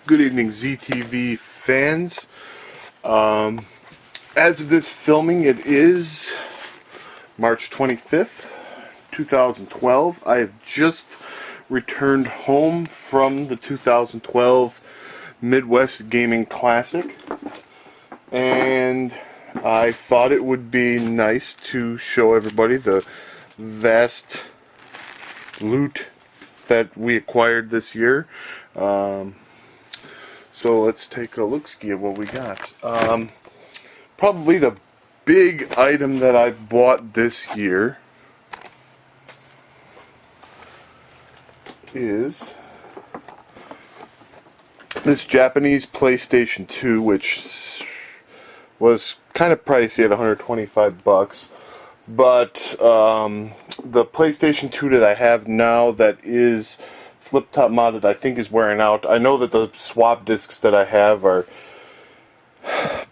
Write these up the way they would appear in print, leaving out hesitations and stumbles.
Good evening, ZTV fans. As of this filming, it is March 25th, 2012. I have just returned home from the 2012 Midwest Gaming Classic, and I thought it would be nice to show everybody the vast loot that we acquired this year. So let's take a look-ski at what we got. Probably the big item that I bought this year is this Japanese PlayStation 2, which was kind of pricey at 125 bucks. But the PlayStation 2 that I have now that is flip-top modded, I think is wearing out. I know that the swap discs that I have are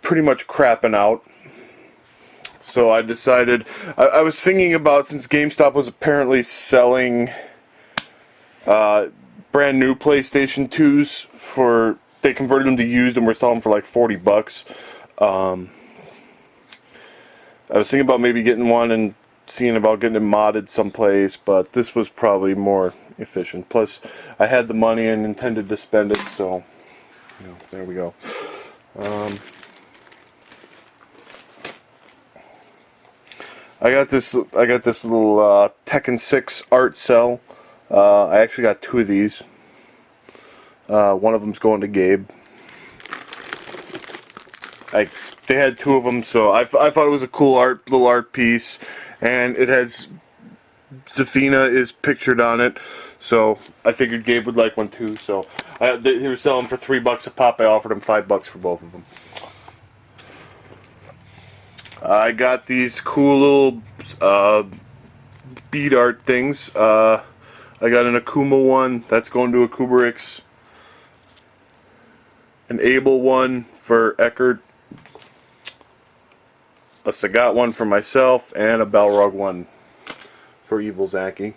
pretty much crapping out. So I decided, I was thinking about, since GameStop was apparently selling brand new PlayStation 2s for, they converted them to used and were selling for like 40 bucks. I was thinking about maybe getting one and seeing about getting it modded someplace, but this was probably more efficient. Plus, I had the money and intended to spend it, so there we go. I got this little Tekken 6 art cell. I actually got two of these. One of them's going to Gabe. They had two of them, so I thought it was a cool little art piece, and it has Zafina is pictured on it, so I figured Gabe would like one too. So he was selling for $3 a pop. I offered him $5 for both of them. I got these cool little bead art things. I got an Akuma one that's going to a Kuberix, an Abel one for Eckert, a Sagat one for myself, and a Balrog one for Evil Zaki.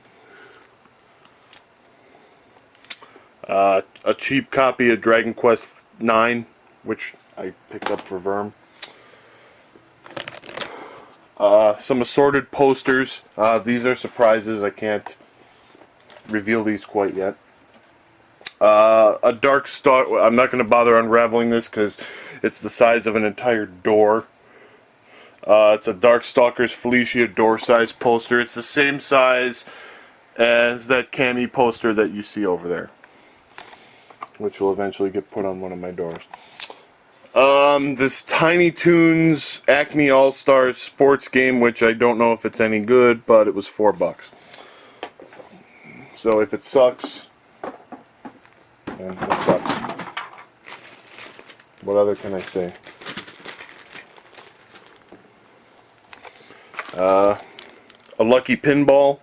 A cheap copy of Dragon Quest IX, which I picked up for Verm. Some assorted posters. These are surprises. I can't reveal these quite yet. A Dark Stalker. I'm not going to bother unraveling this because it's the size of an entire door. It's a Darkstalkers Felicia door-size poster. It's the same size as that Cammy poster that you see over there, which will eventually get put on one of my doors. This Tiny Toons Acme All-Stars sports game, which I don't know if it's any good, but it was $4. So if it sucks, then it sucks. What other can I say? A Lucky Pinball.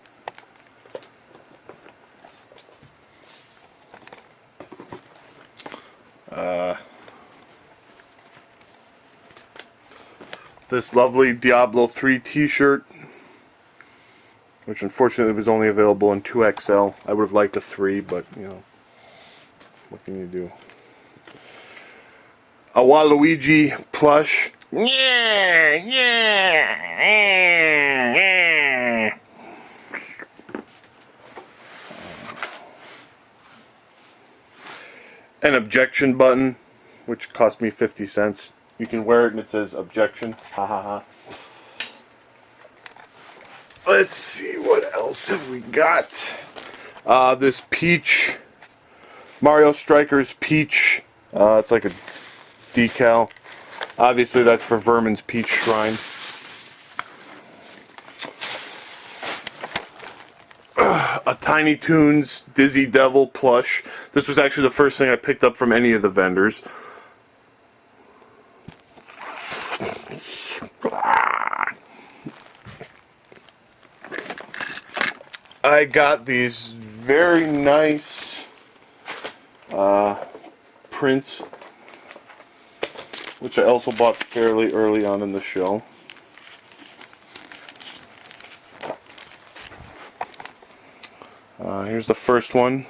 This lovely Diablo 3 t-shirt, which unfortunately was only available in 2XL. I would have liked a 3, but what can you do? A Waluigi plush. Yeah. An objection button, which cost me 50 cents. You can wear it and it says objection. Ha ha ha. Let's see, what else have we got? This Peach, Mario Strikers Peach. It's like a decal. Obviously that's for Vermin's Peach Shrine. A Tiny Toons Dizzy Devil plush. This was actually the first thing I picked up from any of the vendors. I got these very nice prints, which I also bought fairly early on in the show. Here's the first one.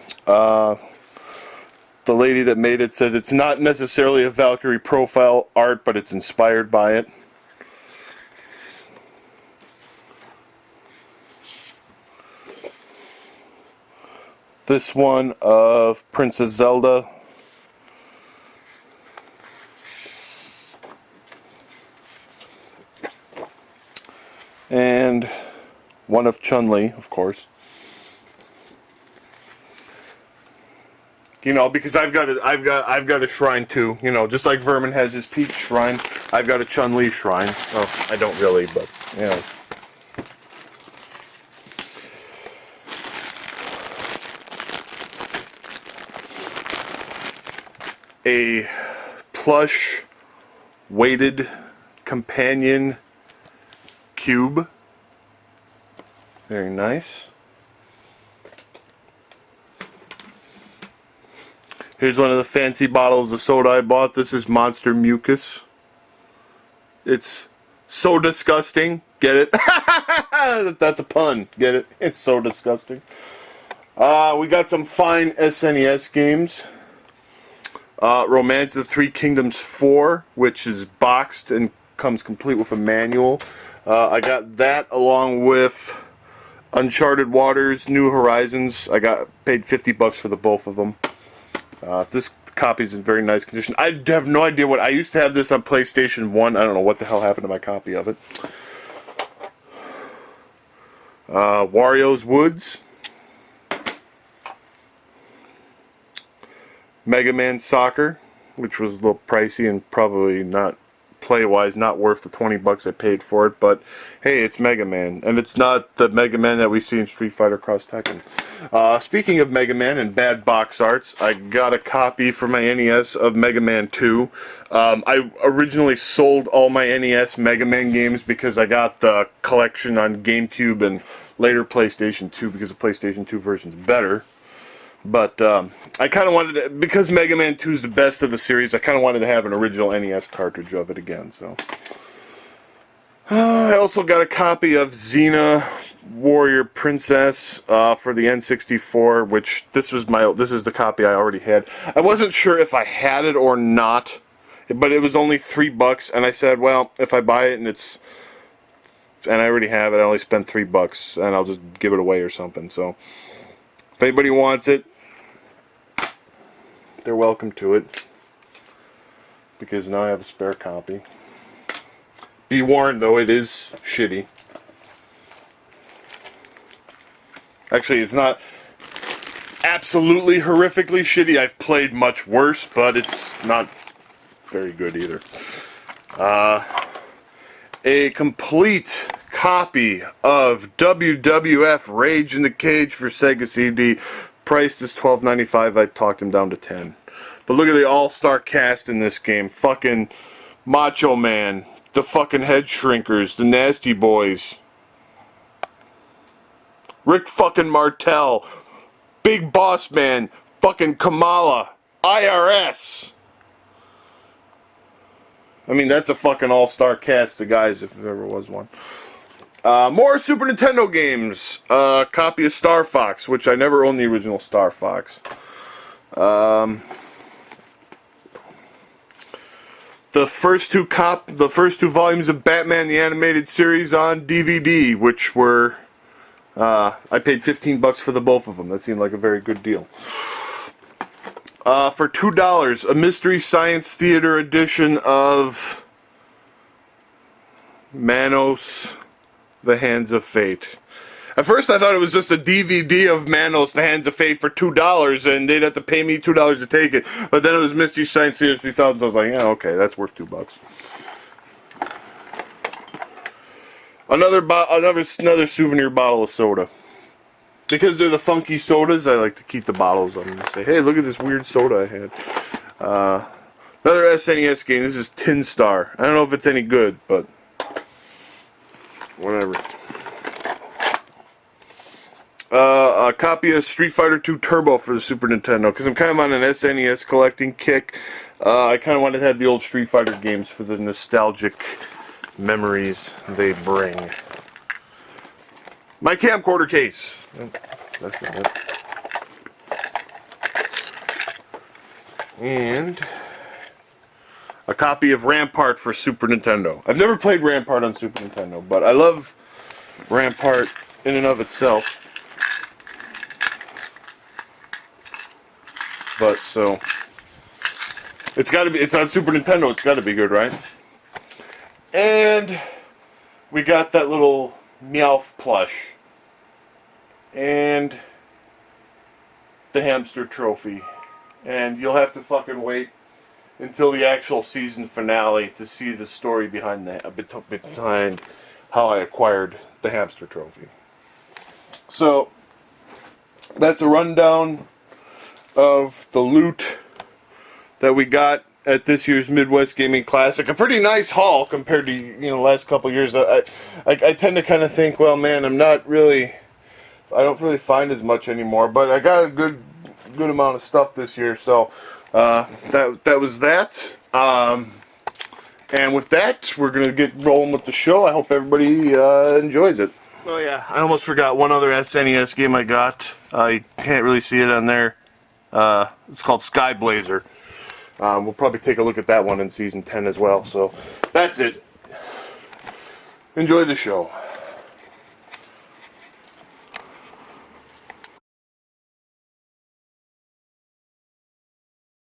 the lady that made it said it's not necessarily a Valkyrie profile art, but it's inspired by it. This one of Princess Zelda. And one of Chun-Li, of course. You know, because I've got a shrine too. You know, just like Vermin has his Peach shrine, I've got a Chun-Li shrine. Well, I don't really, but you know. A plush weighted companion cube. Very nice. Here's one of the fancy bottles of soda I bought. This is Monster Mucus. It's so disgusting. Get it? That's a pun. Get it? It's so disgusting. We got some fine SNES games. Romance of the Three Kingdoms 4, which is boxed and comes complete with a manual. I got that along with Uncharted Waters, New Horizons. I paid $50 for the both of them. This copy is in very nice condition. I have no idea what... I used to have this on PlayStation 1. I don't know what the hell happened to my copy of it. Wario's Woods. Mega Man Soccer, which was a little pricey and probably not... play-wise, not worth the $20 I paid for it, but hey, it's Mega Man, and it's not the Mega Man that we see in Street Fighter Cross Tekken. Speaking of Mega Man and bad box arts, I got a copy for my NES of Mega Man 2. I originally sold all my NES Mega Man games because I got the collection on GameCube and later PlayStation 2 because the PlayStation 2 version is better. But I kind of wanted to, because Mega Man 2 is the best of the series, I kind of wanted to have an original NES cartridge of it again. So I also got a copy of Xena Warrior Princess for the N64, which this is the copy I already had. I wasn't sure if I had it or not, but it was only $3, and I said, well, if I buy it and I already have it, I only spent $3, and I'll just give it away or something. So if anybody wants it, they're welcome to it, because now I have a spare copy. Be warned, though, it is shitty. Actually, it's not absolutely horrifically shitty. I've played much worse, but it's not very good either. A complete copy of WWF Rage in the Cage for Sega CD. Priced is $12.95. I talked him down to $10. But look at the all-star cast in this game. Fucking Macho Man, the fucking Head Shrinkers, the Nasty Boys, Rick fucking Martel, Big Boss Man, fucking Kamala, IRS. I mean, that's a fucking all-star cast of guys if there ever was one. More Super Nintendo games. Copy of Star Fox, which I never owned the original Star Fox. The first two volumes of Batman the Animated Series on DVD, which were I paid $15 for the both of them. That seemed like a very good deal. For $2, a Mystery Science Theater edition of Manos, The Hands of Fate. At first I thought it was just a DVD of Manos, The Hands of Fate for $2, and they'd have to pay me $2 to take it. But then it was Mystery Science Theater 3000, so I was like, yeah, okay, that's worth $2. Another souvenir bottle of soda. Because they're the funky sodas, I like to keep the bottles on them and say, hey, look at this weird soda I had. Another SNES game. This is Tin Star. I don't know if it's any good, but whatever. A copy of Street Fighter 2 Turbo for the Super Nintendo, because I'm kind of on an SNES collecting kick. I kind of wanted to have the old Street Fighter games for the nostalgic memories they bring. My camcorder case. Oh, that's not it. And a copy of Rampart for Super Nintendo. I've never played Rampart on Super Nintendo, but I love Rampart in and of itself. But so it's got to be. It's on Super Nintendo. It's got to be good, right? And we got that little Meowth plush and the hamster trophy. And you'll have to fucking wait until the actual season finale to see the story behind behind how I acquired the hamster trophy. So that's a rundown of the loot that we got at this year's Midwest Gaming Classic. A pretty nice haul compared to the last couple years. I tend to kind of think, well, man, I don't really find as much anymore, but I got a good amount of stuff this year. So that was that. And with that, we're gonna get rolling with the show. I hope everybody enjoys it. Oh yeah, I almost forgot one other SNES game I got. You can't really see it on there. It's called Sky Blazer. We'll probably take a look at that one in Season 10 as well. So that's it. Enjoy the show.